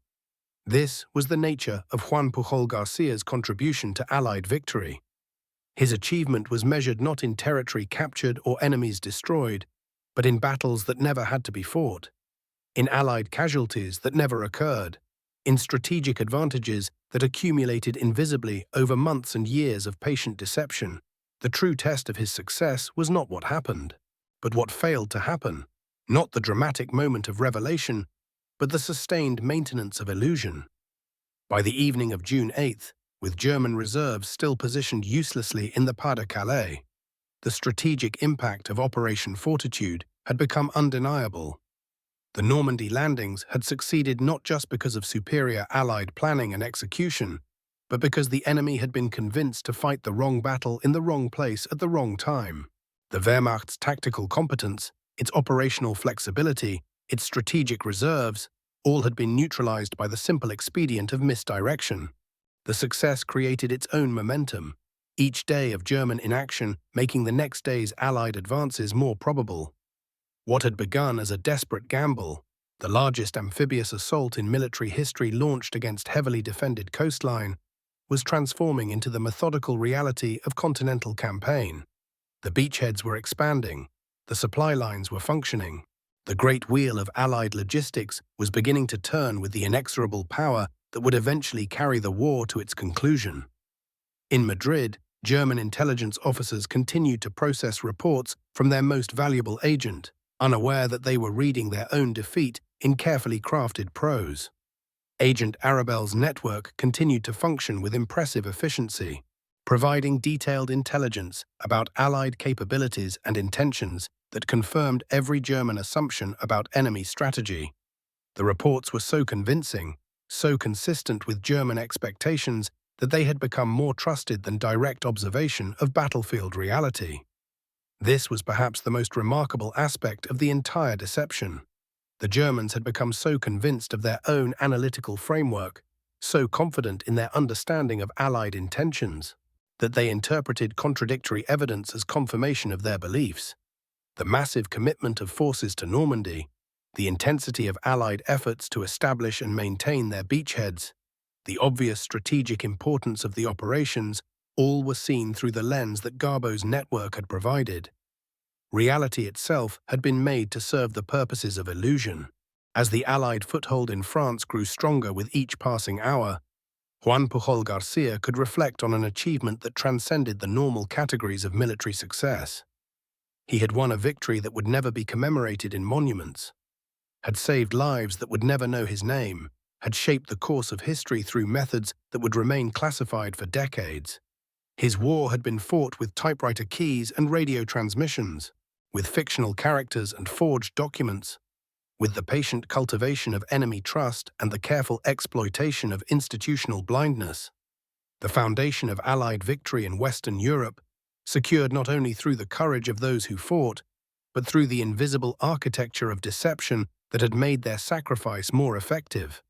This was the nature of Juan Pujol Garcia's contribution to Allied victory. His achievement was measured not in territory captured or enemies destroyed, but in battles that never had to be fought, in Allied casualties that never occurred, in strategic advantages that accumulated invisibly over months and years of patient deception. The true test of his success was not what happened, but what failed to happen, not the dramatic moment of revelation, but the sustained maintenance of illusion. By the evening of June 8th, with German reserves still positioned uselessly in the Pas-de-Calais, the strategic impact of Operation Fortitude had become undeniable. The Normandy landings had succeeded not just because of superior Allied planning and execution, but because the enemy had been convinced to fight the wrong battle in the wrong place at the wrong time. The Wehrmacht's tactical competence, its operational flexibility, its strategic reserves, all had been neutralized by the simple expedient of misdirection. The success created its own momentum, each day of German inaction making the next day's Allied advances more probable. What had begun as a desperate gamble, the largest amphibious assault in military history launched against heavily defended coastline, was transforming into the methodical reality of continental campaign. The beachheads were expanding, the supply lines were functioning, the great wheel of Allied logistics was beginning to turn with the inexorable power that would eventually carry the war to its conclusion. In Madrid, German intelligence officers continued to process reports from their most valuable agent, unaware that they were reading their own defeat in carefully crafted prose. Agent Arabelle's network continued to function with impressive efficiency, providing detailed intelligence about Allied capabilities and intentions that confirmed every German assumption about enemy strategy. The reports were so convincing, so consistent with German expectations, that they had become more trusted than direct observation of battlefield reality. This was perhaps the most remarkable aspect of the entire deception. The Germans had become so convinced of their own analytical framework, so confident in their understanding of Allied intentions, that they interpreted contradictory evidence as confirmation of their beliefs. The massive commitment of forces to Normandy, the intensity of Allied efforts to establish and maintain their beachheads, the obvious strategic importance of the operations, all were seen through the lens that Garbeau's network had provided. Reality itself had been made to serve the purposes of illusion. As the Allied foothold in France grew stronger with each passing hour, Juan Pujol Garcia could reflect on an achievement that transcended the normal categories of military success. He had won a victory that would never be commemorated in monuments, had saved lives that would never know his name, had shaped the course of history through methods that would remain classified for decades. His war had been fought with typewriter keys and radio transmissions, with fictional characters and forged documents, with the patient cultivation of enemy trust and the careful exploitation of institutional blindness. The foundation of Allied victory in Western Europe, secured not only through the courage of those who fought, but through the invisible architecture of deception that had made their sacrifice more effective,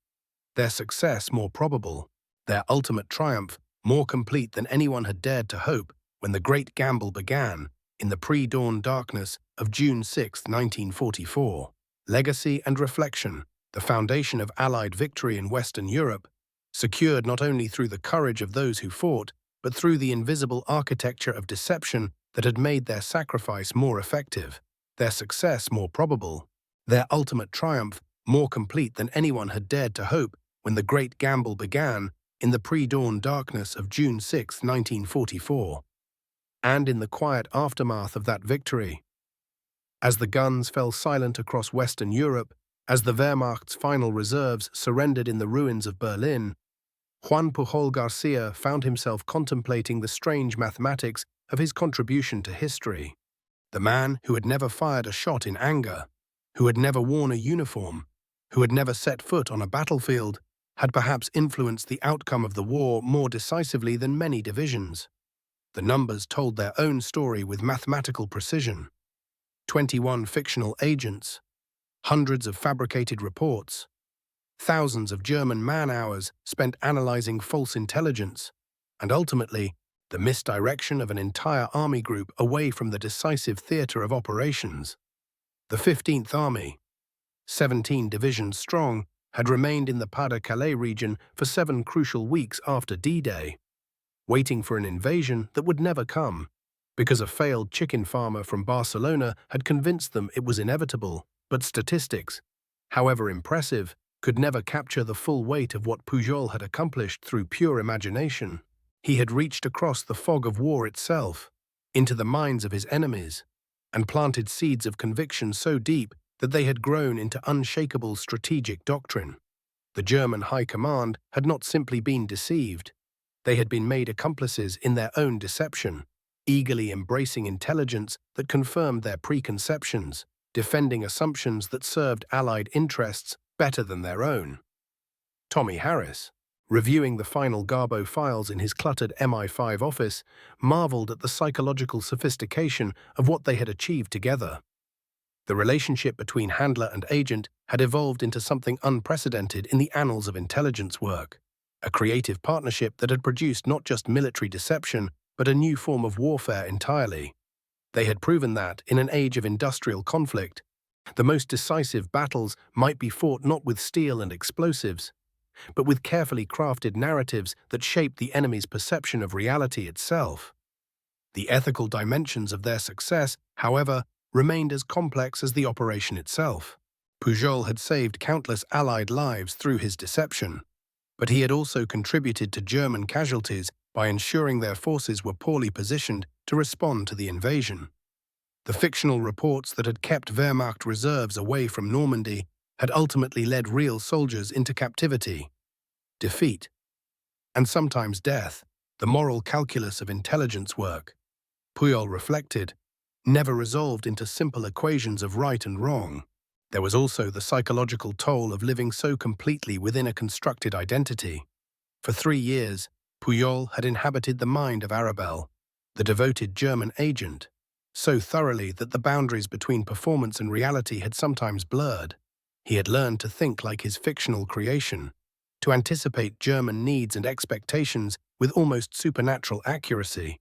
their success more probable, their ultimate triumph more complete than anyone had dared to hope when the great gamble began in the pre-dawn darkness of June 6, 1944. Legacy and reflection, the foundation of Allied victory in Western Europe, secured not only through the courage of those who fought, but through the invisible architecture of deception that had made their sacrifice more effective, their success more probable, their ultimate triumph more complete than anyone had dared to hope when the great gamble began in the pre-dawn darkness of June 6, 1944. And in the quiet aftermath of that victory, as the guns fell silent across Western Europe, as the Wehrmacht's final reserves surrendered in the ruins of Berlin, Juan Pujol Garcia found himself contemplating the strange mathematics of his contribution to history. The man who had never fired a shot in anger, who had never worn a uniform, who had never set foot on a battlefield, had perhaps influenced the outcome of the war more decisively than many divisions. The numbers told their own story with mathematical precision. 21 fictional agents, hundreds of fabricated reports, thousands of German man-hours spent analyzing false intelligence, and ultimately, the misdirection of an entire army group away from the decisive theater of operations. The 15th Army, 17 divisions strong, had remained in the Pas-de-Calais region for 7 crucial weeks after D-Day, waiting for an invasion that would never come, because a failed chicken farmer from Barcelona had convinced them it was inevitable. But statistics, however impressive, could never capture the full weight of what Pujol had accomplished through pure imagination. He had reached across the fog of war itself, into the minds of his enemies, and planted seeds of conviction so deep that they had grown into unshakable strategic doctrine. The German High Command had not simply been deceived. They had been made accomplices in their own deception, eagerly embracing intelligence that confirmed their preconceptions, defending assumptions that served Allied interests better than their own. Tommy Harris, reviewing the final Garbeau files in his cluttered MI5 office, marveled at the psychological sophistication of what they had achieved together. The relationship between handler and agent had evolved into something unprecedented in the annals of intelligence work, a creative partnership that had produced not just military deception, but a new form of warfare entirely. They had proven that, in an age of industrial conflict, the most decisive battles might be fought not with steel and explosives, but with carefully crafted narratives that shaped the enemy's perception of reality itself. The ethical dimensions of their success, however, remained as complex as the operation itself. Pujol had saved countless Allied lives through his deception, but he had also contributed to German casualties by ensuring their forces were poorly positioned to respond to the invasion. The fictional reports that had kept Wehrmacht reserves away from Normandy had ultimately led real soldiers into captivity, defeat, and sometimes death. The moral calculus of intelligence work, Pujol reflected, never resolved into simple equations of right and wrong. There was also the psychological toll of living so completely within a constructed identity. For 3 years, Pujol had inhabited the mind of Arabelle, the devoted German agent, so thoroughly that the boundaries between performance and reality had sometimes blurred. He had learned to think like his fictional creation, to anticipate German needs and expectations with almost supernatural accuracy,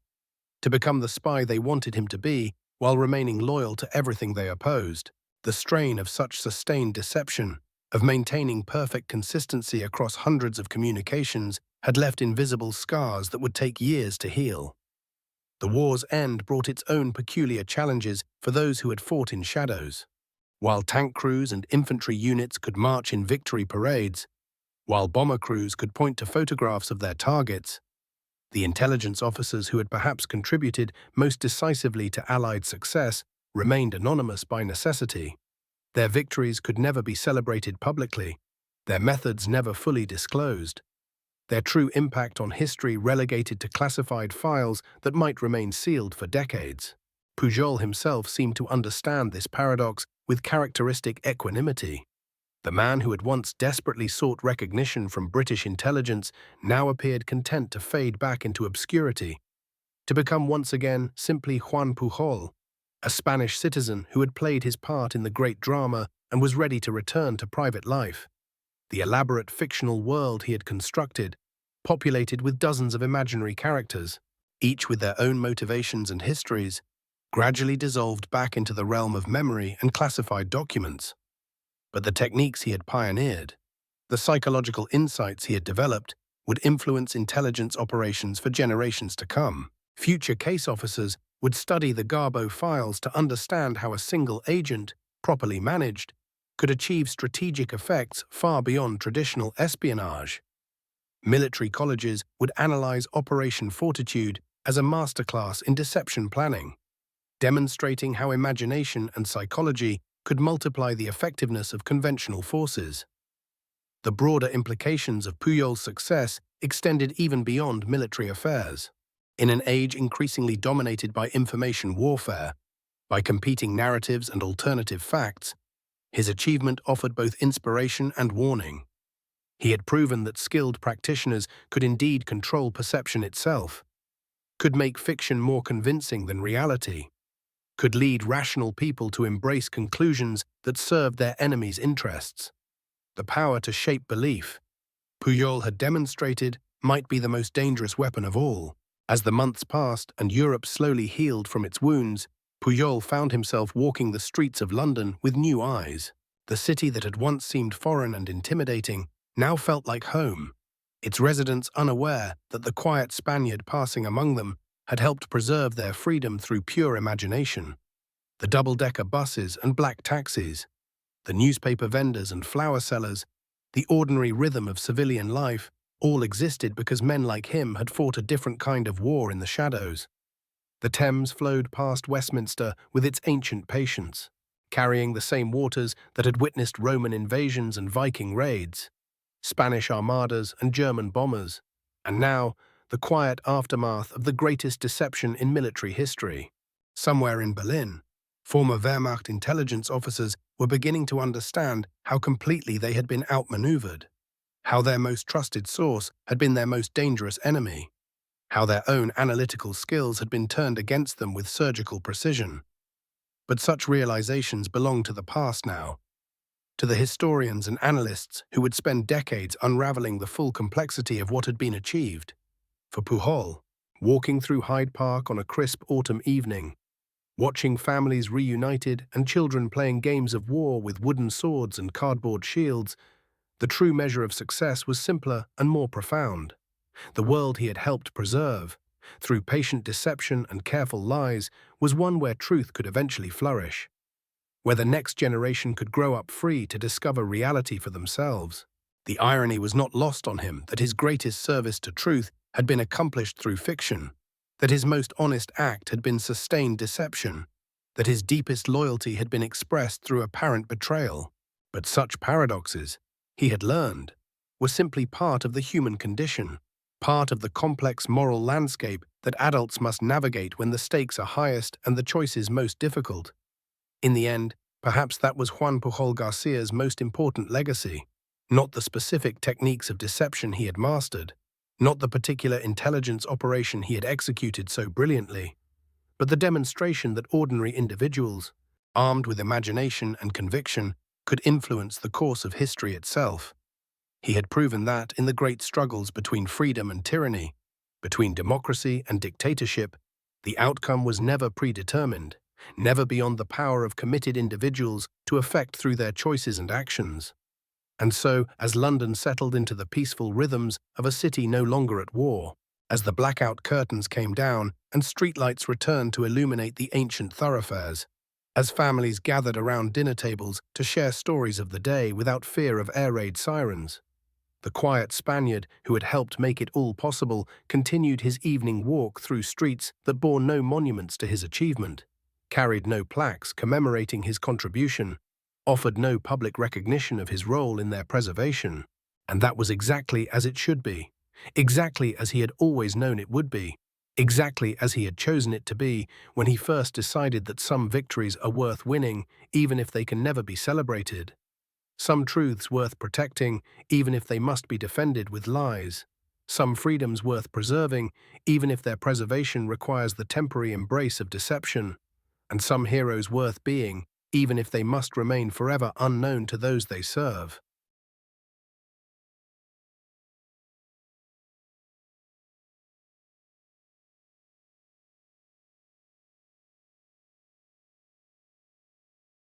to become the spy they wanted him to be while remaining loyal to everything they opposed. The strain of such sustained deception, of maintaining perfect consistency across hundreds of communications, had left invisible scars that would take years to heal. The war's end brought its own peculiar challenges for those who had fought in shadows. While tank crews and infantry units could march in victory parades, while bomber crews could point to photographs of their targets, the intelligence officers who had perhaps contributed most decisively to Allied success remained anonymous by necessity. Their victories could never be celebrated publicly, their methods never fully disclosed, their true impact on history relegated to classified files that might remain sealed for decades. Pujol himself seemed to understand this paradox with characteristic equanimity. The man who had once desperately sought recognition from British intelligence now appeared content to fade back into obscurity, to become once again simply Juan Pujol, a Spanish citizen who had played his part in the great drama and was ready to return to private life. The elaborate fictional world he had constructed, populated with dozens of imaginary characters, each with their own motivations and histories, gradually dissolved back into the realm of memory and classified documents. But the techniques he had pioneered, the psychological insights he had developed, would influence intelligence operations for generations to come. Future case officers would study the Garbo files to understand how a single agent, properly managed, could achieve strategic effects far beyond traditional espionage. Military colleges would analyze Operation Fortitude as a masterclass in deception planning, demonstrating how imagination and psychology could multiply the effectiveness of conventional forces. The broader implications of Pujol's success extended even beyond military affairs. In an age increasingly dominated by information warfare, by competing narratives and alternative facts, his achievement offered both inspiration and warning. He had proven that skilled practitioners could indeed control perception itself, could make fiction more convincing than reality, could lead rational people to embrace conclusions that served their enemies' interests. The power to shape belief, Pujol had demonstrated, might be the most dangerous weapon of all. As the months passed and Europe slowly healed from its wounds, Pujol found himself walking the streets of London with new eyes. The city that had once seemed foreign and intimidating now felt like home, its residents unaware that the quiet Spaniard passing among them had helped preserve their freedom through pure imagination. The double-decker buses and black taxis, the newspaper vendors and flower sellers, the ordinary rhythm of civilian life, all existed because men like him had fought a different kind of war in the shadows. The Thames flowed past Westminster with its ancient patience, carrying the same waters that had witnessed Roman invasions and Viking raids, Spanish armadas and German bombers, and now the quiet aftermath of the greatest deception in military history. Somewhere in Berlin, former Wehrmacht intelligence officers were beginning to understand how completely they had been outmaneuvered, how their most trusted source had been their most dangerous enemy, how their own analytical skills had been turned against them with surgical precision. But such realizations belonged to the past now, to the historians and analysts who would spend decades unraveling the full complexity of what had been achieved. For Pujol, walking through Hyde Park on a crisp autumn evening, watching families reunited and children playing games of war with wooden swords and cardboard shields, the true measure of success was simpler and more profound. The world he had helped preserve, through patient deception and careful lies, was one where truth could eventually flourish, where the next generation could grow up free to discover reality for themselves. The irony was not lost on him that his greatest service to truth had been accomplished through fiction, that his most honest act had been sustained deception, that his deepest loyalty had been expressed through apparent betrayal. But such paradoxes, he had learned, were simply part of the human condition, part of the complex moral landscape that adults must navigate when the stakes are highest and the choices most difficult. In the end, perhaps that was Juan Pujol Garcia's most important legacy, not the specific techniques of deception he had mastered, not the particular intelligence operation he had executed so brilliantly, but the demonstration that ordinary individuals, armed with imagination and conviction, could influence the course of history itself. He had proven that in the great struggles between freedom and tyranny, between democracy and dictatorship, the outcome was never predetermined, never beyond the power of committed individuals to effect through their choices and actions. And so, as London settled into the peaceful rhythms of a city no longer at war, as the blackout curtains came down and streetlights returned to illuminate the ancient thoroughfares, as families gathered around dinner tables to share stories of the day without fear of air raid sirens, the quiet Spaniard who had helped make it all possible continued his evening walk through streets that bore no monuments to his achievement, carried no plaques commemorating his contribution, offered no public recognition of his role in their preservation. And that was exactly as it should be, exactly as he had always known it would be, exactly as he had chosen it to be when he first decided that some victories are worth winning even if they can never be celebrated. Some truths worth protecting, even if they must be defended with lies. Some freedoms worth preserving, even if their preservation requires the temporary embrace of deception. And some heroes worth being, even if they must remain forever unknown to those they serve.